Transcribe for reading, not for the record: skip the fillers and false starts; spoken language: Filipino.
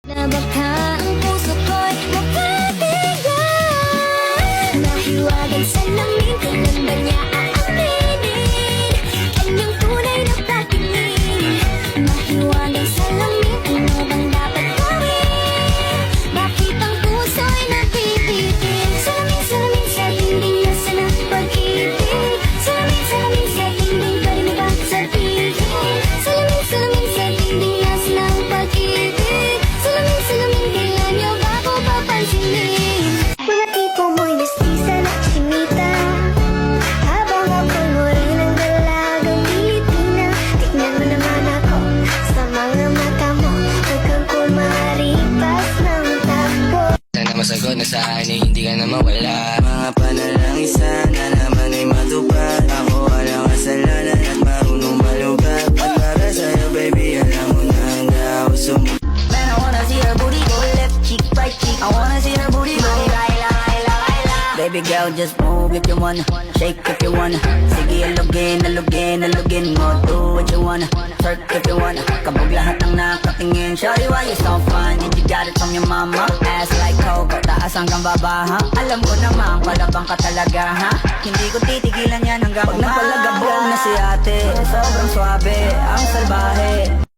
Na baka ang puso ko'y makatigay. Mahiwagan sa lamin, kailan ba niya aaminin? Kanyang tunay na patingin. Mahiwagan sa lamin, ano bang dapat gawin? Bakit ang puso'y napipitin? Salamin, salamin sa dingding, nasa na pag-ibig? Salamin, salamin sa dingding, pwede ba sabihin? Salamin, salamin sa dingding, nasa na pag-ibig? Salamin, salamin, kailan niyo ba ako papansinin? Mga tipo mo'y mestiza na chinita, habang ako'y morenang dalagang Pilipina. Tignan mo naman ako sa mga mata mo, hanggang kumaripas ng takbo. Sana masagot na saan ay hindi ka na mawala. Mga panalangin sana naman ay matupad. Ako walang kasalanan at marunong malugad. At para sa'yo baby, alam mo na handa ako sumugod. Man, I wanna see her booty go left cheek, right cheek. I wanna see her booty go laila, laila, laila. Baby girl, just move if you wanna, shake if you wanna. Sige, alugin, alugin, alugin mo. Do what you wanna, twerk if you wanna. Kabog lahat ng nakatingin. Shawty, why you so fun? Did you got it from your mama? Ass like Coco, taas hanggang baba, ha? Alam ko naman, palabang ka talaga, ha? Hindi ko titigilan yan hanggang pag napalagabog na si ate. Sobrang swabe, ang salbahe.